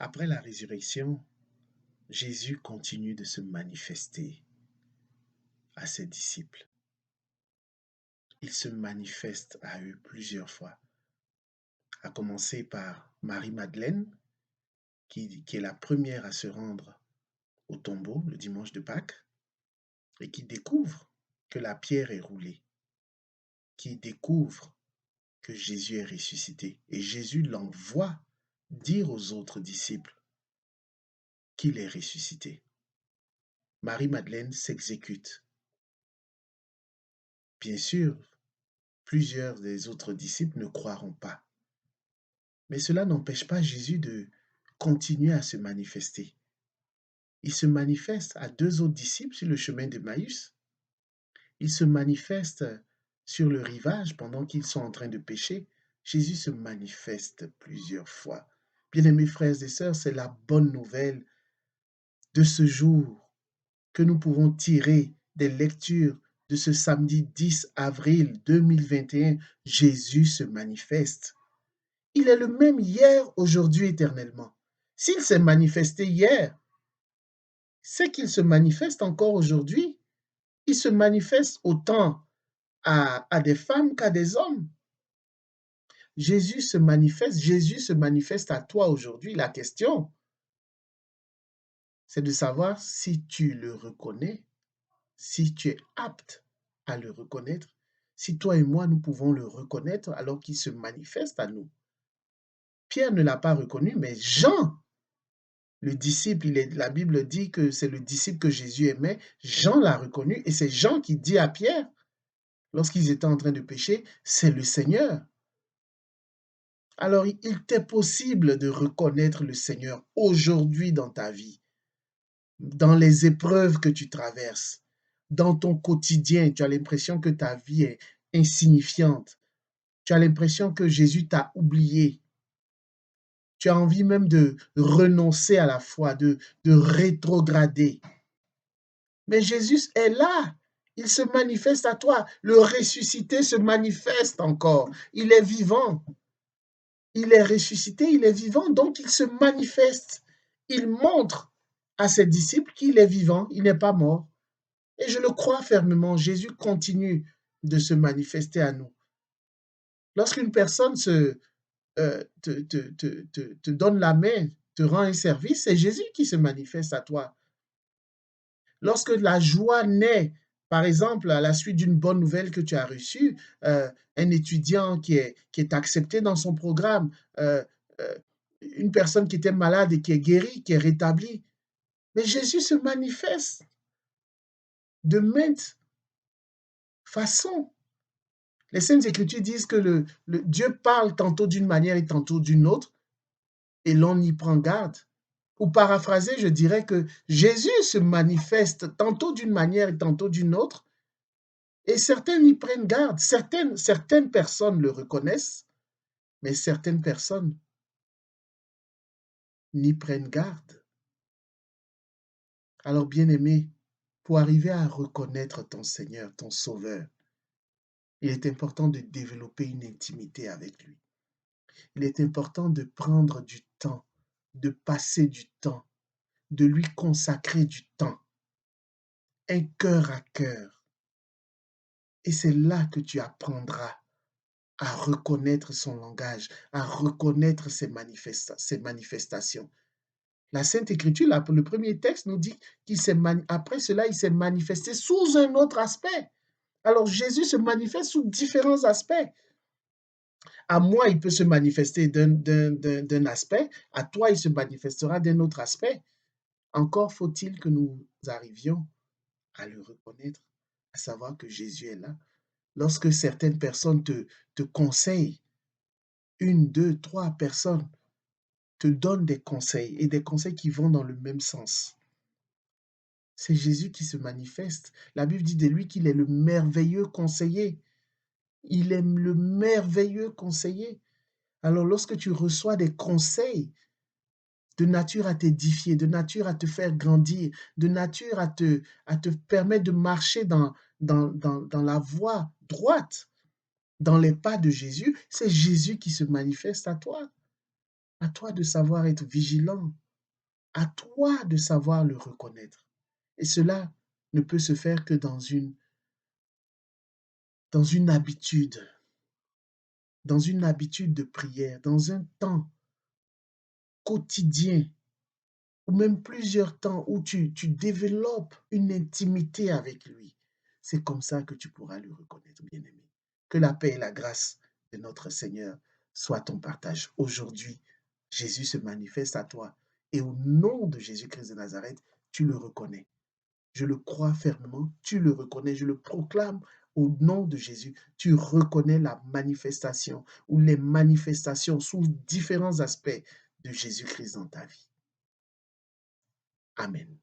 Après la résurrection, Jésus continue de se manifester à ses disciples. Il se manifeste à eux plusieurs fois, à commencer par Marie-Madeleine, qui est la première à se rendre au tombeau le dimanche de Pâques et qui découvre que la pierre est roulée, qui découvre que Jésus est ressuscité. Et Jésus l'envoie dire aux autres disciples qu'il est ressuscité. Marie-Madeleine s'exécute. Bien sûr, plusieurs des autres disciples ne croiront pas. Mais cela n'empêche pas Jésus de continuer à se manifester. Il se manifeste à deux autres disciples sur le chemin d'Emmaüs. Il se manifeste sur le rivage pendant qu'ils sont en train de pêcher. Jésus se manifeste plusieurs fois. Bien-aimés frères et sœurs, c'est la bonne nouvelle de ce jour que nous pouvons tirer des lectures de ce samedi 10 avril 2021. Jésus se manifeste. Il est le même hier, aujourd'hui, éternellement. S'il s'est manifesté hier, c'est qu'il se manifeste encore aujourd'hui. Il se manifeste autant à des femmes qu'à des hommes. Jésus se manifeste à toi aujourd'hui. La question, c'est de savoir si tu le reconnais, si tu es apte à le reconnaître, si toi et moi, nous pouvons le reconnaître alors qu'il se manifeste à nous. Pierre ne l'a pas reconnu, mais Jean, le disciple, la Bible dit que c'est le disciple que Jésus aimait. Jean l'a reconnu et c'est Jean qui dit à Pierre, lorsqu'ils étaient en train de pécher, c'est le Seigneur. Alors, il t'est possible de reconnaître le Seigneur aujourd'hui dans ta vie, dans les épreuves que tu traverses, dans ton quotidien. Tu as l'impression que ta vie est insignifiante. Tu as l'impression que Jésus t'a oublié. Tu as envie même de renoncer à la foi, de rétrograder. Mais Jésus est là. Il se manifeste à toi. Le ressuscité se manifeste encore. Il est vivant. Il est ressuscité, il est vivant, donc il se manifeste. Il montre à ses disciples qu'il est vivant, il n'est pas mort. Et je le crois fermement, Jésus continue de se manifester à nous. Lorsqu'une personne te donne la main, te rend un service, c'est Jésus qui se manifeste à toi. Lorsque la joie naît, par exemple, à la suite d'une bonne nouvelle que tu as reçue, un étudiant qui est accepté dans son programme, euh, une personne qui était malade et qui est guérie, qui est rétablie. Mais Jésus se manifeste de maintes façons. Les Saintes Écritures disent que le Dieu parle tantôt d'une manière et tantôt d'une autre, et l'on y prend garde. Pour paraphraser, je dirais que Jésus se manifeste tantôt d'une manière et tantôt d'une autre, et certains y prennent garde. Certaines personnes le reconnaissent, mais certaines personnes n'y prennent garde. Alors, bien-aimé, pour arriver à reconnaître ton Seigneur, ton Sauveur, il est important de développer une intimité avec lui. Il est important de prendre du temps, de passer du temps, de lui consacrer du temps, un cœur à cœur. Et c'est là que tu apprendras à reconnaître son langage, à reconnaître ses manifestations. La Sainte Écriture, le premier texte nous dit qu'après cela, il s'est manifesté sous un autre aspect. Alors Jésus se manifeste sous différents aspects. À moi, il peut se manifester d'un aspect, à toi, il se manifestera d'un autre aspect. Encore faut-il que nous arrivions à le reconnaître, à savoir que Jésus est là. Lorsque certaines personnes te conseillent, une, deux, trois personnes te donnent des conseils et des conseils qui vont dans le même sens. C'est Jésus qui se manifeste. La Bible dit de lui qu'il est le merveilleux conseiller. Il est le merveilleux conseiller. Alors lorsque tu reçois des conseils de nature à t'édifier, de nature à te faire grandir, de nature à te permettre de marcher dans la voie droite, dans les pas de Jésus, c'est Jésus qui se manifeste à toi. À toi de savoir être vigilant. À toi de savoir le reconnaître. Et cela ne peut se faire que dans une habitude de prière, dans un temps quotidien, ou même plusieurs temps où tu développes une intimité avec lui. C'est comme ça que tu pourras le reconnaître, bien-aimé. Que la paix et la grâce de notre Seigneur soient ton partage. Aujourd'hui, Jésus se manifeste à toi et au nom de Jésus-Christ de Nazareth, tu le reconnais. Je le crois fermement, tu le reconnais, je le proclame au nom de Jésus. Tu reconnais la manifestation ou les manifestations sous différents aspects de Jésus-Christ dans ta vie. Amen.